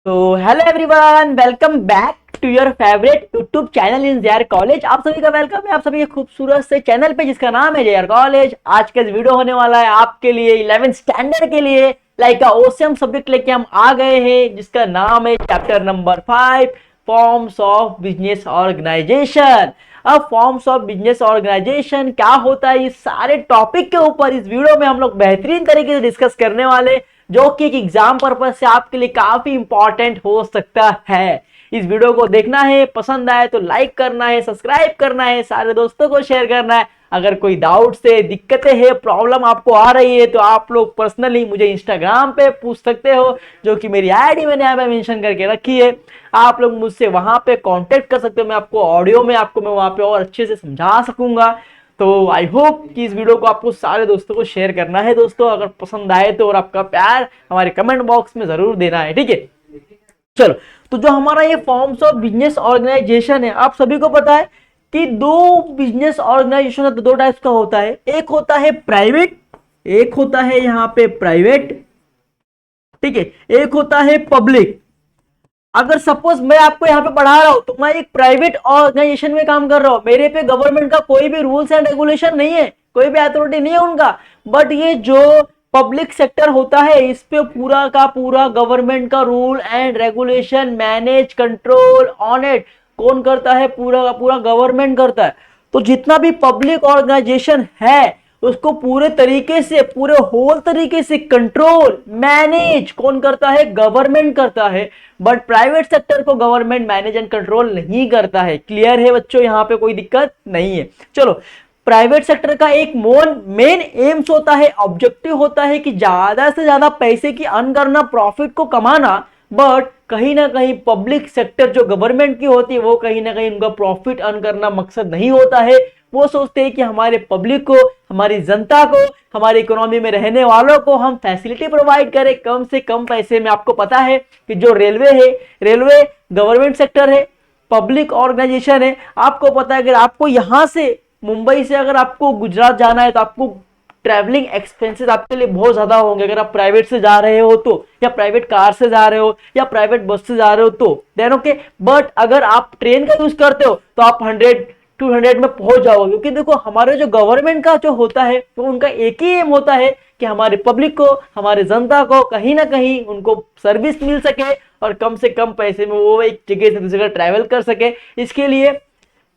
तो hello everyone, welcome back to your favourite YouTube channel in JR college. आप सभी का वेलकम है आप सभी के खूबसूरत से चैनल पे जिसका नाम है जेआर कॉलेज। आज का वीडियो होने वाला है आपके लिए 11th स्टैंडर्ड के लिए लाइक ओसियम सब्जेक्ट लेके हम आ गए हैं जिसका नाम है chapter number 5 forms of business organisation. अब फॉर्म्स ऑफ बिजनेस ऑर्गेनाइजेशन क्या होता है, इस सारे टॉपिक के ऊपर इस वीडियो में हम लोग बेहतरीन तरीके से डिस्कस करने वाले, जो कि एक एग्जाम पर्पज से आपके लिए काफी इंपॉर्टेंट हो सकता है। इस वीडियो को देखना है, पसंद आए तो लाइक करना है, सब्सक्राइब करना है, सारे दोस्तों को शेयर करना है। अगर कोई डाउट से दिक्कतें है, प्रॉब्लम आपको आ रही है तो आप लोग पर्सनली मुझे इंस्टाग्राम पे पूछ सकते हो, जो कि मेरी आईडी मैंने यहाँ पे मेंशन करके रखी है। आप लोग मुझसे वहां पे कांटेक्ट कर सकते हो, मैं आपको ऑडियो में आपको मैं वहां पे और अच्छे से समझा सकूंगा। तो आई होप कि इस वीडियो को आपको सारे दोस्तों को शेयर करना है दोस्तों, अगर पसंद आए तो, और आपका प्यार हमारे कमेंट बॉक्स में जरूर देना है, ठीक है। चलो, तो जो हमारा ये फॉर्म्स ऑफ बिजनेस ऑर्गेनाइजेशन है, आप सभी को पता है कि दो बिजनेस ऑर्गेनाइजेशन दो टाइप्स का होता है। एक होता है प्राइवेट, एक होता है यहाँ पे प्राइवेट, ठीक है, एक होता है पब्लिक। अगर सपोज मैं आपको यहाँ पे पढ़ा रहा हूं तो मैं एक प्राइवेट ऑर्गेनाइजेशन में काम कर रहा हूं, मेरे पे गवर्नमेंट का कोई भी रूल्स एंड रेगुलेशन नहीं है, कोई भी अथॉरिटी नहीं है उनका। बट ये जो पब्लिक सेक्टर होता है, इस पे पूरा का पूरा गवर्नमेंट का rule and regulation, manage, control on it कौन करता है? पूरा का पूरा गवर्नमेंट करता है। तो जितना भी पब्लिक ऑर्गेनाइजेशन है उसको पूरे तरीके से, पूरे होल तरीके से कंट्रोल मैनेज कौन करता है? गवर्नमेंट करता है। बट प्राइवेट सेक्टर को गवर्नमेंट मैनेज एंड कंट्रोल नहीं करता है। क्लियर है बच्चों? यहां पे कोई दिक्कत नहीं है। चलो, प्राइवेट सेक्टर का एक मेन एम्स होता है, ऑब्जेक्टिव होता है कि ज्यादा से ज्यादा पैसे की अर्न करना, प्रॉफिट को कमाना। बट कहीं ना कहीं पब्लिक सेक्टर जो गवर्नमेंट की होती है, वो कहीं ना कहीं उनका प्रॉफिट अर्न करना मकसद नहीं होता है। वो सोचते हैं कि हमारे पब्लिक को, हमारी जनता को, हमारी इकोनॉमी में रहने वालों को हम फैसिलिटी प्रोवाइड करें कम से कम पैसे में। आपको पता है कि जो रेलवे है, रेलवे गवर्नमेंट सेक्टर है, पब्लिक ऑर्गेनाइजेशन है। आपको पता है अगर आपको यहां से, मुंबई से अगर आपको गुजरात जाना है तो आपको ट्रैवलिंग एक्सपेंसेस आपके लिए बहुत ज्यादा होंगे अगर आप प्राइवेट से जा रहे हो तो, या प्राइवेट कार से जा रहे हो, या प्राइवेट बस से जा रहे हो तो देन ओके। बट अगर आप ट्रेन का यूज करते हो तो आप 100-200 में पहुंच जाओगे, क्योंकि देखो हमारे जो गवर्नमेंट का जो होता है तो उनका एक ही एम होता है कि हमारे पब्लिक को, हमारे जनता को कहीं ना कहीं उनको सर्विस मिल सके और कम से कम पैसे में वो एक जगह से दूसरी जगह ट्रैवल कर सके। इसके लिए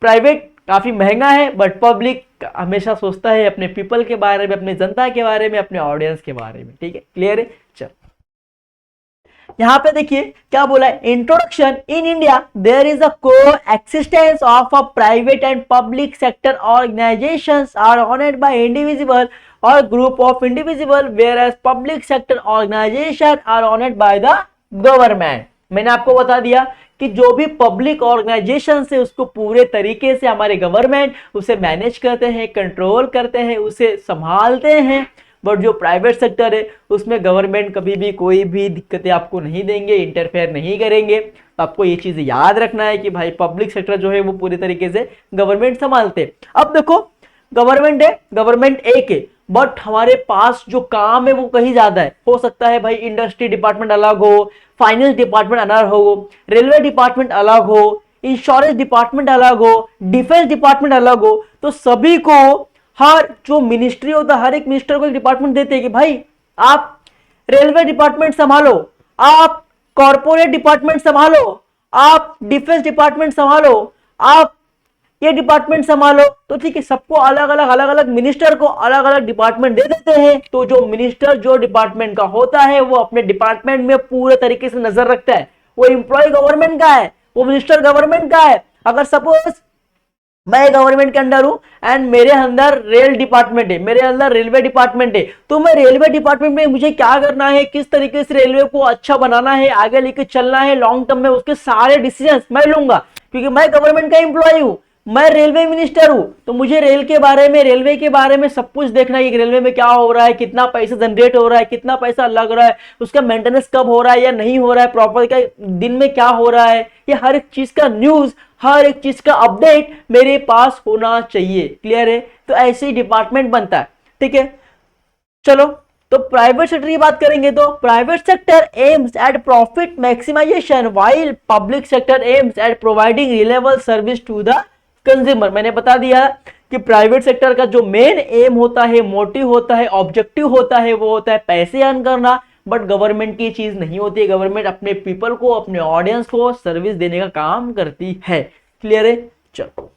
प्राइवेट काफी महंगा है, बट पब्लिक हमेशा सोचता है अपने पीपल के बारे में, अपने जनता के बारे में, अपने ऑडियंस के बारे में, ठीक है। क्लियर है? चलो, यहां पे देखिए क्या बोला है। Introduction. In India there is a coexistence of a private and public sector organisations are owned by individual और group of individual, whereas public sector organisation are owned by the government. मैंने आपको बता दिया कि जो भी public organisation है उसको पूरे तरीके से हमारे गवर्नमेंट उसे मैनेज करते हैं, कंट्रोल करते हैं, उसे संभालते हैं। बट जो प्राइवेट सेक्टर है उसमें गवर्नमेंट कभी भी कोई भी दिक्कतें आपको नहीं देंगे, इंटरफेयर नहीं करेंगे। तो आपको ये चीज याद रखना है कि भाई पब्लिक सेक्टर जो है वो पूरी तरीके से गवर्नमेंट संभालते। अब देखो, गवर्नमेंट है, गवर्नमेंट एक है, बट हमारे पास जो काम है वो कहीं ज्यादा है। हो सकता है भाई इंडस्ट्री डिपार्टमेंट अलग हो, फाइनेंस डिपार्टमेंट अलग हो, रेलवे डिपार्टमेंट अलग हो, इंश्योरेंस डिपार्टमेंट अलग हो, डिफेंस डिपार्टमेंट अलग हो। तो सभी को, हर जो मिनिस्ट्री होता है, हर एक मिनिस्टर को एक डिपार्टमेंट देते हैं कि भाई आप रेलवे डिपार्टमेंट संभालो, आप कॉर्पोरेट डिपार्टमेंट संभालो, आप डिफेंस डिपार्टमेंट संभालो, आप ये डिपार्टमेंट संभालो। तो ठीक है, सबको अलग अलग मिनिस्टर को अलग अलग डिपार्टमेंट दे देते हैं। तो जो मिनिस्टर जो डिपार्टमेंट का होता है वो अपने डिपार्टमेंट में पूरे तरीके से नजर रखता है। वो एम्प्लॉय गवर्नमेंट का है, वो मिनिस्टर गवर्नमेंट का है। अगर सपोज मैं गवर्नमेंट के अंडर हूं एंड मेरे अंदर रेल डिपार्टमेंट है, मेरे अंदर रेलवे डिपार्टमेंट है, तो मैं रेलवे डिपार्टमेंट में मुझे क्या करना है, किस तरीके से रेलवे को अच्छा बनाना है, आगे लेके चलना है लॉन्ग टर्म में, उसके सारे डिसीजंस मैं लूंगा, क्योंकि मैं गवर्नमेंट का एम्प्लॉय हूं, मैं रेलवे मिनिस्टर हूं। तो मुझे रेल के बारे में, रेलवे के बारे में सब कुछ देखना है कि रेलवे में क्या हो रहा है, कितना पैसा जनरेट हो रहा है, कितना पैसा लग रहा है, उसका मेंटेनेंस कब हो रहा है या नहीं हो रहा है, प्रॉपर का दिन में क्या हो रहा है, ये हर एक चीज का न्यूज, हर एक चीज का अपडेट मेरे पास होना चाहिए। क्लियर है? तो ऐसे ही डिपार्टमेंट बनता है, ठीक है। चलो, तो प्राइवेट सेक्टर की बात करेंगे तो private sector aims at profit maximisation while public sector aims at providing reliable service to the consumer. मैंने बता दिया कि प्राइवेट सेक्टर का जो मेन एम होता है, मोटिव होता है, ऑब्जेक्टिव होता है, वो होता है पैसे अर्न करना। बट गवर्नमेंट की चीज नहीं होती है, गवर्नमेंट अपने पीपल को, अपने ऑडियंस को सर्विस देने का काम करती है। क्लियर है? चलो,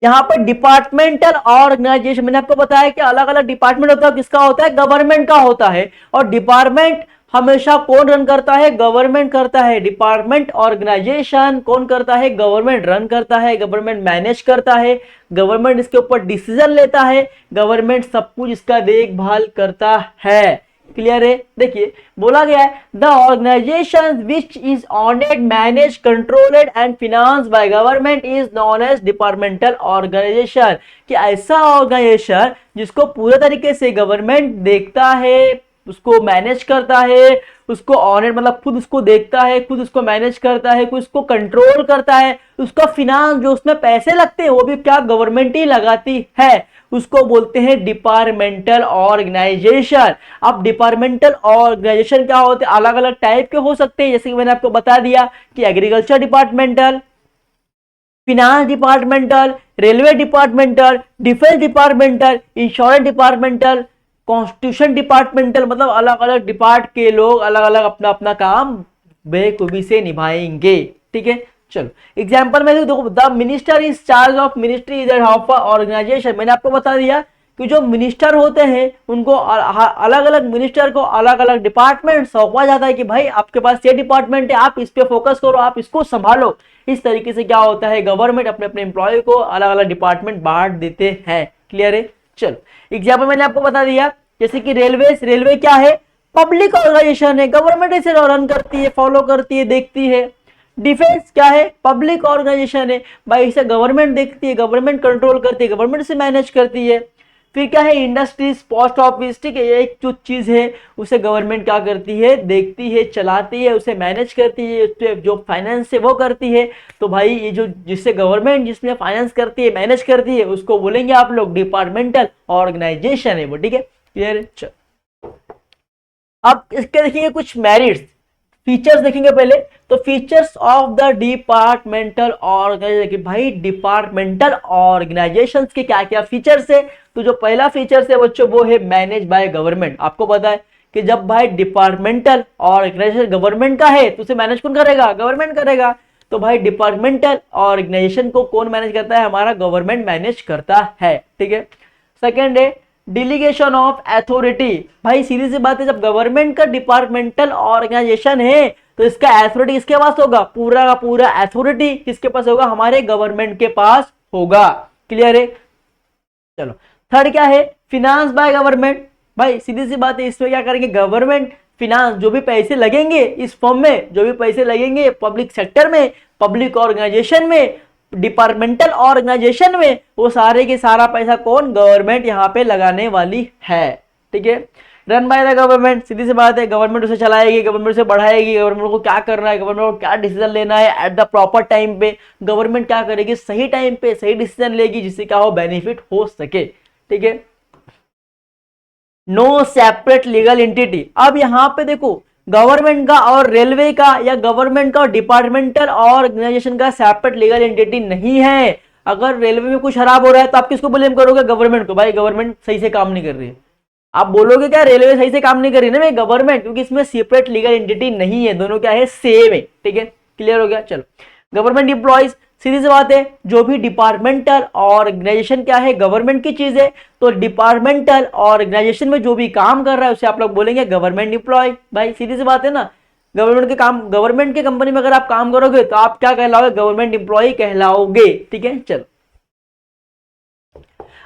यहाँ पर डिपार्टमेंटल ऑर्गेनाइजेशन मैंने आपको बताया कि अलग अलग डिपार्टमेंट होता है, किसका होता है? गवर्नमेंट का होता है। और डिपार्टमेंट हमेशा कौन रन करता है? गवर्नमेंट करता है। डिपार्टमेंट ऑर्गेनाइजेशन कौन करता है? गवर्नमेंट रन करता है, गवर्नमेंट मैनेज करता है, गवर्नमेंट इसके ऊपर डिसीजन लेता है, गवर्नमेंट सब कुछ इसका देखभाल करता है। क्लियर है? देखिए बोला गया है the organisation which is owned manage controlled and finance by government is known as departmental organisation, कि ऐसा ऑर्गेनाइजेशन जिसको पूरे तरीके से गवर्नमेंट देखता है, उसको मैनेज करता है, उसको ऑनेड मतलब खुद उसको देखता है, खुद उसको मैनेज करता है, खुद उसको कंट्रोल करता है, उसका फिनांस जो उसमें पैसे लगते हैं वो भी क्या गवर्नमेंट ही लगाती है, उसको बोलते हैं डिपार्टमेंटल ऑर्गेनाइजेशन। अब डिपार्टमेंटल ऑर्गेनाइजेशन क्या होते हैं? अलग अलग टाइप के हो सकते हैं, जैसे कि मैंने आपको बता दिया कि agriculture departmental, finance departmental, railway departmental, defence departmental, insurance departmental, constitution departmental, मतलब अलग अलग डिपार्ट के लोग अलग अलग अपना अपना काम बेखूबी से निभाएंगे। ठीक है, चलो एग्जांपल में देखो, the minister is charge of ministry is of organisation. मैंने आपको बता दिया कि जो मिनिस्टर होते हैं उनको अलग अलग मिनिस्टर को अलग अलग डिपार्टमेंट सौंपा जाता है कि भाई आपके पास ये डिपार्टमेंट है, आप इस पे फोकस करो, आप इसको संभालो। इस तरीके से क्या होता है, गवर्नमेंट अपने अपने एम्प्लॉय को अलग अलग डिपार्टमेंट बांट देते हैं। क्लियर है? चलो एग्जाम्पल मैंने आपको बता दिया, जैसे कि रेलवे क्या है? पब्लिक ऑर्गेनाइजेशन है, गवर्नमेंट इसे रन करती है, फॉलो करती है, देखती है। डिफेंस क्या है? पब्लिक ऑर्गेनाइजेशन है, भाई इसे गवर्नमेंट देखती है, गवर्नमेंट कंट्रोल करती है, गवर्नमेंट से मैनेज करती है। फिर क्या है? इंडस्ट्रीज, पोस्ट ऑफिस, ठीक है, ये एक जो चीज है उसे गवर्नमेंट क्या करती है? देखती है, चलाती है, उसे मैनेज करती है, उससे जो फाइनेंस है वो करती है। तो भाई ये जो जिससे गवर्नमेंट जिसमें फाइनेंस करती है, मैनेज करती है, उसको बोलेंगे आप लोग डिपार्टमेंटल ऑर्गेनाइजेशन है वो। ठीक है, क्लियर? अब इसके देखेंगे कुछ मेरिट्स, फीचर्स देखेंगे पहले। तो features of the departmental organisation, भाई डिपार्टमेंटल ऑर्गेनाइजेशन के क्या क्या फीचर्स है? तो जो पहला फीचर्स है बच्चों वो है मैनेज बाय गवर्नमेंट। आपको पता है कि जब भाई डिपार्टमेंटल ऑर्गेनाइजेशन गवर्नमेंट का है तो उसे मैनेज कौन करेगा? गवर्नमेंट करेगा। तो भाई डिपार्टमेंटल ऑर्गेनाइजेशन को कौन मैनेज करता है? हमारा गवर्नमेंट मैनेज करता है। ठीक है, सेकेंड है डिलीगेशन ऑफ अथॉरिटी। भाई सीधी सी बात है, जब गवर्नमेंट का डिपार्टमेंटल ऑर्गेनाइजेशन है तो इसका अथॉरिटी किसके पास होगा? पूरा का पूरा अथॉरिटी किसके पास होगा? हमारे गवर्नमेंट के पास होगा। क्लियर है? चलो थर्ड क्या है? Finance by government. भाई सीधी सी बात है, इसमें क्या करेंगे? गवर्नमेंट फिनांस, जो भी पैसे लगेंगे इस फॉर्म में, जो भी पैसे लगेंगे पब्लिक सेक्टर में, पब्लिक ऑर्गेनाइजेशन में, डिपार्टमेंटल ऑर्गेनाइजेशन में, वो सारे के सारा पैसा कौन? गवर्नमेंट यहाँ पे लगाने वाली है। ठीक है, रन बाय द गवर्नमेंट, सीधी सी बात है, गवर्नमेंट उसे चलाएगी, गवर्नमेंट उसे बढ़ाएगी, गवर्नमेंट को क्या करना है, गवर्नमेंट को क्या डिसीजन लेना है एट द प्रॉपर टाइम पे, गवर्नमेंट क्या करेगी? सही टाइम पे सही डिसीजन लेगी जिससे क्या हो? बेनिफिट हो सके। ठीक है, नो सेपरेट लीगल एंटिटी। अब यहाँ पे देखो, गवर्नमेंट का और रेलवे का या गवर्नमेंट का और डिपार्टमेंटल ऑर्गेनाइजेशन का सेपरेट लीगल एंटिटी नहीं है। अगर रेलवे में कुछ खराब हो रहा है तो आप किसको ब्लेम करोगे? गवर्नमेंट को। भाई गवर्नमेंट सही से काम नहीं कर रही है। आप बोलोगे क्या रेलवे सही से काम नहीं कर रही ना? भाई गवर्नमेंट, क्योंकि इसमें सेपरेट लीगल एंटिटी नहीं है, दोनों क्या है? सेम है। ठीक है, क्लियर हो गया? चलो गवर्नमेंट एम्प्लॉइज, सीधी सी बात है, जो भी डिपार्टमेंटल ऑर्गेनाइजेशन क्या है? गवर्नमेंट की चीज है। तो डिपार्टमेंटल ऑर्गेनाइजेशन में जो भी काम कर रहा है उसे आप लोग बोलेंगे गवर्नमेंट एम्प्लॉय। भाई सीधी सी बात है ना, गवर्नमेंट के काम, गवर्नमेंट के कंपनी में अगर आप काम करोगे तो आप क्या कहलाओगे? Government employ कहलाओगे। ठीक है, चलो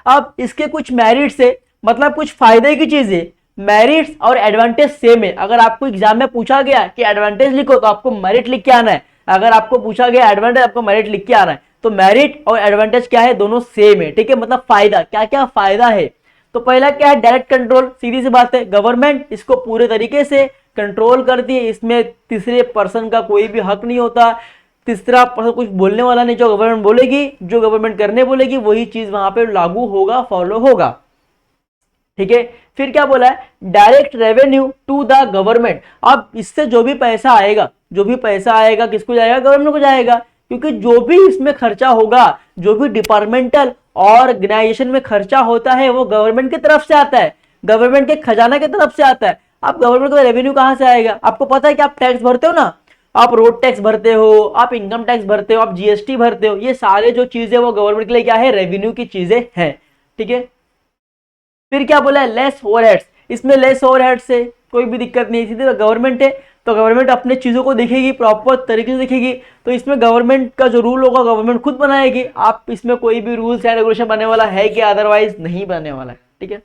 अब इसके कुछ मेरिट्स है, मतलब कुछ फायदे की चीज है। मेरिट्स और एडवांटेज सेम है। अगर आपको एग्जाम में पूछा गया कि एडवांटेज लिखो तो आपको मेरिट लिख के आना है, अगर आपको पूछा गया एडवांटेज, आपको मेरिट लिख के आना है। तो मेरिट और एडवांटेज क्या है? दोनों सेम है। ठीक है, मतलब फायदा, क्या क्या फायदा है? तो पहला क्या है? Direct control. सीधी सी बात है, गवर्नमेंट इसको पूरे तरीके से कंट्रोल करती है, इसमें तीसरे पर्सन का कोई भी हक नहीं होता, तीसरा पर्सन कुछ बोलने वाला नहीं। जो गवर्नमेंट बोलेगी, जो गवर्नमेंट करने बोलेगी वही चीज वहां पे लागू होगा, फॉलो होगा। ठीक है। फिर क्या बोला है, direct revenue to the government. अब इससे जो भी पैसा आएगा, जो भी पैसा आएगा किसको जाएगा, गवर्नमेंट को जाएगा, क्योंकि जो भी इसमें खर्चा होगा, जो भी डिपार्टमेंटल ऑर्गेनाइजेशन में खर्चा होता है वो गवर्नमेंट की तरफ से आता है, गवर्नमेंट के खजाना की तरफ से आता है। अब गवर्नमेंट को रेवेन्यू कहां से आएगा, आपको पता है कि आप टैक्स भरते हो ना, आप रोड टैक्स भरते हो, आप इनकम टैक्स भरते हो, आप जीएसटी भरते हो, ये सारे जो चीजें वो गवर्नमेंट के लिए क्या है, रेवेन्यू की चीजें हैं। ठीक है। फिर क्या बोला है, लेस ओवरहेड्स। इसमें लेस ओवरहेड्स से कोई भी दिक्कत नहीं, सीधे गवर्नमेंट है तो गवर्नमेंट अपने चीजों को देखेगी, प्रॉपर तरीके से देखेगी, तो इसमें गवर्नमेंट का जो रूल होगा गवर्नमेंट खुद बनाएगी। आप इसमें कोई भी रूल्स एंड रेगुलेशन बनने वाला है कि अदरवाइज नहीं बनने वाला है। ठीक है।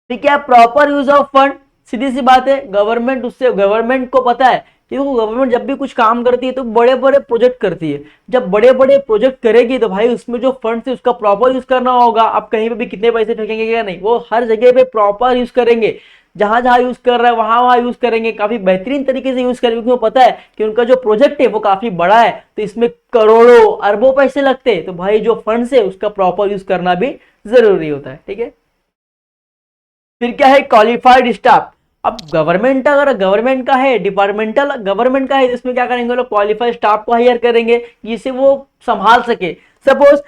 ठीक है, प्रॉपर यूज ऑफ फंड, सीधी सी बात है, गवर्नमेंट उससे, गवर्नमेंट को पता है कि गवर्नमेंट जब भी कुछ काम करती है तो बड़े बड़े प्रोजेक्ट करती है, जब बड़े बड़े प्रोजेक्ट करेगी तो भाई उसमें जो फंड है उसका प्रॉपर यूज करना होगा। आप कहीं पे भी कितने पैसे फेंकेंगे क्या नहीं, वो हर जगह पे प्रॉपर यूज करेंगे, जहां जहां यूज कर रहा है वहां वहां यूज करेंगे, काफी बेहतरीन तरीके से यूज करेंगे, क्योंकि पता है कि उनका जो प्रोजेक्ट है वो काफी बड़ा है, तो इसमें करोड़ों अरबों पैसे लगते हैं, तो भाई जो फंड है उसका प्रॉपर यूज करना भी जरूरी होता है। ठीक है। फिर क्या है, क्वालिफाइड स्टाफ। अब गवर्नमेंट, अगर गवर्नमेंट का है, डिपार्टमेंटल गवर्नमेंट का है, इसमें क्या करेंगे लोग, क्वालिफाइड स्टाफ को हायर करेंगे जिसे वो संभाल सके। सपोज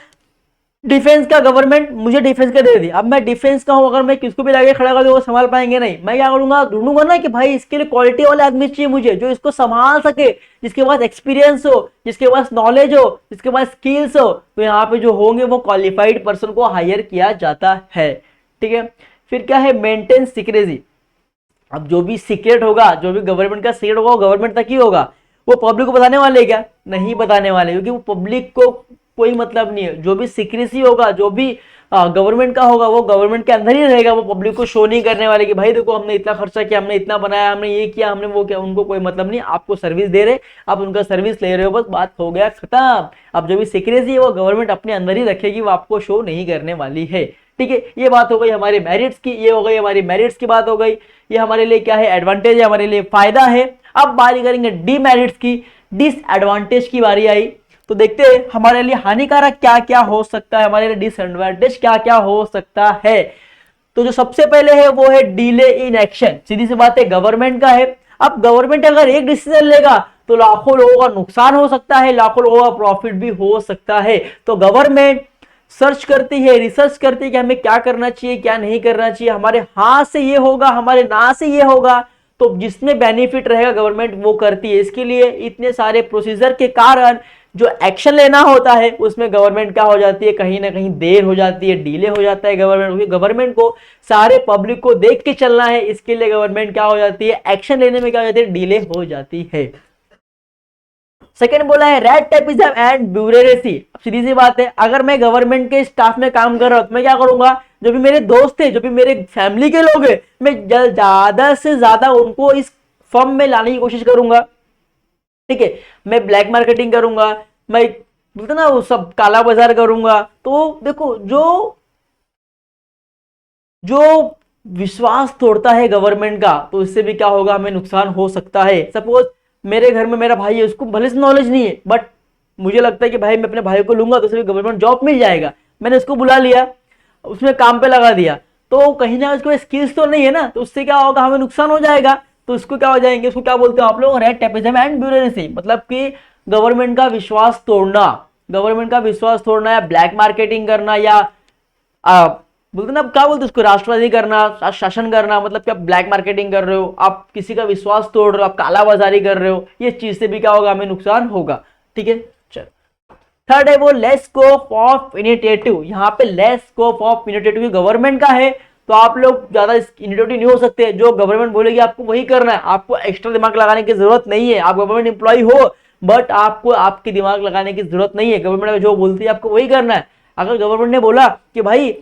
डिफेंस का गवर्नमेंट मुझे डिफेंस का दे दी, अब मैं डिफेंस का हूं, अगर मैं किसको भी लाके खड़ा कर दूं वो संभाल पाएंगे नहीं, मैं क्या करूंगा, ढूंढूंगा ना कि भाई इसके लिए क्वालिटी वाले आदमी चाहिए मुझे, जो इसको संभाल सके, जिसके पास एक्सपीरियंस हो, जिसके पास नॉलेज हो, जिसके पास स्किल्स हो, तो यहाँ पे जो होंगे वो क्वालिफाइड पर्सन को हायर किया जाता है। ठीक है। फिर क्या है, मेंटेन सीक्रेसी। अब जो भी सीक्रेट होगा, जो भी गवर्नमेंट का सीक्रेट होगा वो गवर्नमेंट तक ही होगा, वो पब्लिक को बताने वाले क्या, नहीं बताने वाले, क्योंकि वो पब्लिक को कोई मतलब नहीं है। जो भी सीक्रेसी होगा, जो भी गवर्नमेंट का होगा वो गवर्नमेंट के अंदर ही रहेगा, वो पब्लिक को शो नहीं करने वाले कि भाई देखो हमने इतना खर्चा किया, हमने इतना बनाया, हमने ये किया, हमने वो किया, उनको कोई मतलब नहीं। आपको सर्विस दे रहे, आप उनका सर्विस ले रहे हो, बस बात हो गया खत्म। अब जो भी सीक्रेसी है वो गवर्नमेंट अपने अंदर ही रखेगी, वो आपको शो नहीं करने वाली है। ठीक है। ये बात हो गई हमारे मेरिट्स की, ये हो गई हमारी मेरिट्स की बात हो गई, ये हमारे लिए क्या है, एडवांटेज है, हमारे लिए फायदा है। अब बात करेंगे डीमेरिट्स की, डिसएडवांटेज की बारी आई, तो देखते हैं हमारे लिए हानिकारक क्या क्या हो सकता है, हमारे लिए डिसएडवांटेज क्या क्या हो सकता है। तो जो सबसे पहले है वो है डिले इन एक्शन। सीधी सी बात है, गवर्नमेंट का है। अब गवर्नमेंट अगर एक डिसीजन लेगा तो लाखों लोगों का नुकसान हो सकता है, लाखों लोगों का प्रॉफिट भी हो सकता है। तो गवर्नमेंट सर्च करती है, रिसर्च करती है कि हमें क्या करना चाहिए, क्या नहीं करना चाहिए, हमारे हाथ से ये होगा, हमारे ना से ये होगा, तो जिसमें बेनिफिट रहेगा गवर्नमेंट वो करती है। इसके लिए इतने सारे प्रोसीजर के कारण जो एक्शन लेना होता है उसमें गवर्नमेंट क्या हो जाती है, कहीं ना कहीं देर हो जाती है, डिले हो जाता है गवर्नमेंट, गवर्नमेंट को सारे पब्लिक को देख के चलना है, इसके लिए गवर्नमेंट क्या हो जाती है, एक्शन लेने में क्या हो जाती है, डिले हो जाती है। सेकेंड बोला है रेड टेपिज्म एंड ब्यूरोक्रेसी। सीधी सी बात है, अगर मैं गवर्नमेंट के स्टाफ में काम कर रहा हूं तो मैं क्या करूंगा, जो भी मेरे दोस्त है, जो भी मेरे फैमिली के लोग हैं, मैं ज्यादा से ज्यादा उनको इस फर्म में लाने की कोशिश करूंगा। ठीक है। मैं ब्लैक मार्केटिंग करूंगा, मैं बोलते ना वो सब काला बाजार करूंगा। तो देखो जो जो विश्वास तोड़ता है गवर्नमेंट का, तो इससे भी क्या होगा, हमें नुकसान हो सकता है। सपोज मेरे घर में मेरा भाई है, उसको भले से नॉलेज नहीं है, बट मुझे लगता है कि भाई मैं अपने भाई को लूंगा तो उसे गवर्नमेंट जॉब मिल जाएगा, मैंने उसको बुला लिया, उसमें काम पे लगा दिया, तो कहीं ना उसको स्किल्स तो नहीं है ना, तो उससे क्या होगा, हमें नुकसान हो जाएगा। तो उसको क्या हो जाएंगे, उसको क्या बोलते हो आप लोग, रेड टेपिज्म एंड ब्यूरोक्रेसी, मतलब कि गवर्नमेंट का विश्वास तोड़ना, गवर्नमेंट का विश्वास तोड़ना या ब्लैक मार्केटिंग करना, या बोलते ना क्या बोलते उसको, राष्ट्रवादी करना, शासन करना, मतलब कि आप ब्लैक मार्केटिंग कर रहे हो, आप किसी का विश्वास तोड़ रहे हो, आप काला बाजारी कर रहे हो, ये चीज से भी क्या होगा, हमें नुकसान होगा। ठीक है। चलो थर्ड है वो लेस स्कोप ऑफ इनिशिएटिव। यहाँ पे less scope of initiative government का है, तो आप लोग ज्यादा इनिशिएटिव नहीं हो सकते, जो गवर्नमेंट बोलेगी आपको वही करना है, आपको एक्स्ट्रा दिमाग लगाने की जरूरत नहीं है। आप गवर्नमेंट एम्प्लॉय हो बट आपको आपकी दिमाग लगाने की जरूरत नहीं है, गवर्नमेंट जो बोलती है आपको वही करना है। अगर गवर्नमेंट ने बोला कि भाई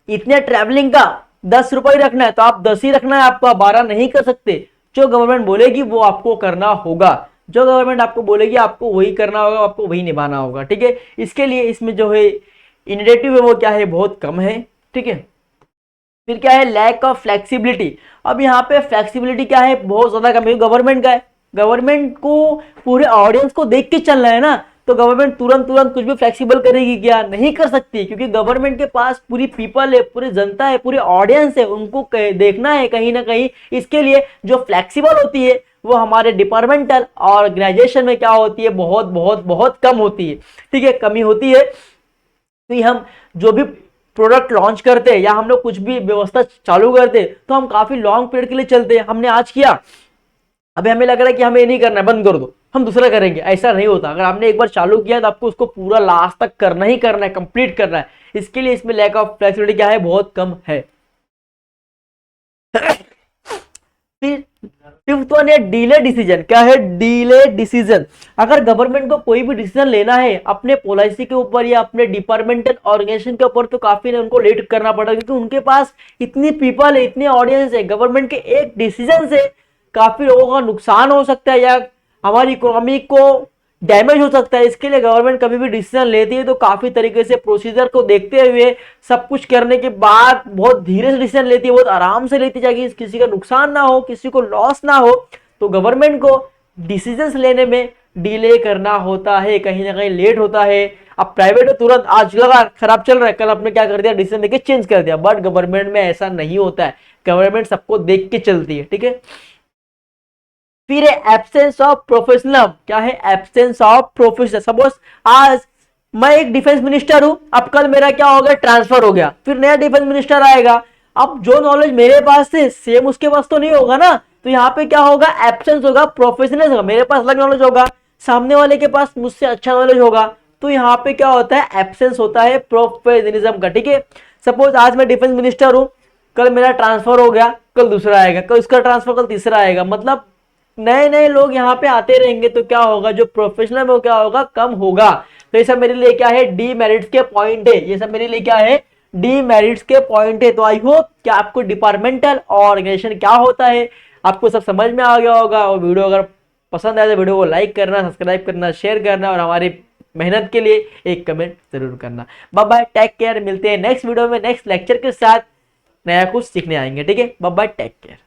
इतने ट्रैवलिंग का 10 रुपए रखना है तो आप 10 ही रखना है, आपको 12 नहीं कर सकते। जो गवर्नमेंट बोलेगी वो आपको करना होगा, जो गवर्नमेंट आपको बोलेगी आपको वही करना होगा, आपको वही निभाना होगा। ठीक है। इसके लिए इसमें जो है इनिशिएटिव है वो क्या है, बहुत कम है। ठीक है। फिर क्या है, लैक ऑफ फ्लेक्सिबिलिटी। अब यहाँ पे फ्लेक्सिबिलिटी क्या है, बहुत ज्यादा कम है, गवर्नमेंट का है, गवर्नमेंट को पूरे ऑडियंस को देख के चलना है ना, तो गवर्नमेंट तुरंत तुरंत कुछ भी फ्लेक्सिबल करेगी क्या? नहीं कर सकती, क्योंकि गवर्नमेंट के पास पूरी पीपल है, पूरी जनता है, पूरी ऑडियंस है, उनको देखना है कहीं ना कहीं। इसके लिए जो फ्लेक्सिबल होती है वो हमारे डिपार्टमेंटल ऑर्गेनाइजेशन में क्या होती है, बहुत बहुत बहुत कम होती है, ठीक है, कमी होती है। तो हम जो भी प्रोडक्ट लॉन्च करते या हम लोग कुछ भी व्यवस्था चालू करते तो हम काफी लॉन्ग पीरियड के लिए चलते हैं। हमने आज किया, अभी हमें लग रहा है कि हमें ये नहीं करना है, बंद कर दो, हम दूसरा करेंगे, ऐसा नहीं होता। अगर आपने एक बार चालू किया तो आपको उसको पूरा लास्ट तक करना ही करना है, कंप्लीट करना है। इसके लिए इसमें लैक ऑफ फ्लेक्सिबिलिटी क्या है, बहुत कम है। फिर फिफ्थ वन है डीले डिसीजन। क्या है? Delay decision. अगर गवर्नमेंट को कोई भी डिसीजन लेना है अपने पॉलिसी के ऊपर या अपने डिपार्टमेंटल ऑर्गेनाइजेशन के ऊपर, तो काफी उनको लेट करना पड़ता है, क्योंकि उनके पास इतनी पीपल है, इतनी ऑडियंस है। गवर्नमेंट के एक डिसीजन से काफी लोगों का नुकसान हो सकता है या हमारी इकोनॉमी को डैमेज हो सकता है। इसके लिए गवर्नमेंट कभी भी डिसीजन लेती है तो काफी तरीके से प्रोसीजर को देखते हुए, सब कुछ करने के बाद बहुत धीरे से डिसीजन लेती है, बहुत आराम से लेती है, ताकि किसी का नुकसान ना हो, किसी को लॉस ना हो। तो गवर्नमेंट को डिसीजंस लेने में डिले करना होता है, कहीं ना कहीं लेट होता है। अब प्राइवेट में तुरंत आज लगा खराब चल रहा है, कल आपने क्या कर दिया, डिसीजन लेके चेंज कर दिया। बट गवर्नमेंट में ऐसा नहीं होता है, गवर्नमेंट सबको देख के चलती है, ठीक है। फिर है एब्सेंस ऑफ प्रोफेशनल। क्या है? Absence of professional. सपोज आज मैं एक डिफेंस मिनिस्टर हूं, अब कल मेरा क्या हो गया, ट्रांसफर हो गया, फिर नया डिफेंस मिनिस्टर आएगा, अब जो नॉलेज मेरे पास थे सेम उसके पास तो नहीं होगा ना। तो यहाँ पे क्या होगा, एब्सेंस होगा, प्रोफेशनल होगा, मेरे पास अलग नॉलेज होगा, सामने वाले के पास मुझसे अच्छा नॉलेज होगा। तो यहाँ पे क्या होता है, एब्सेंस होता है प्रोफेशनलिज्म का, ठीक है। सपोज आज मैं डिफेंस मिनिस्टर हूं, कल मेरा ट्रांसफर हो गया, कल दूसरा आएगा, कल उसका ट्रांसफर, कल तीसरा आएगा, मतलब नए नए लोग यहाँ पे आते रहेंगे। तो क्या होगा, जो प्रोफेशनल वो क्या होगा, कम होगा। तो ये सब मेरे लिए क्या है, डीमेरिट्स के पॉइंट है। ये सब मेरे लिए क्या है, डीमेरिट्स के पॉइंट है। तो आई होप कि आपको डिपार्टमेंटल ऑर्गेनाइजेशन क्या होता है आपको सब समझ में आ गया होगा। और वीडियो अगर पसंद आए तो वीडियो को लाइक करना, सब्सक्राइब करना, शेयर करना और हमारी मेहनत के लिए एक कमेंट जरूर करना। Bye bye, take care. मिलते हैं नेक्स्ट वीडियो में नेक्स्ट लेक्चर के साथ, नया कुछ सीखने आएंगे, ठीक है। Bye bye, take care.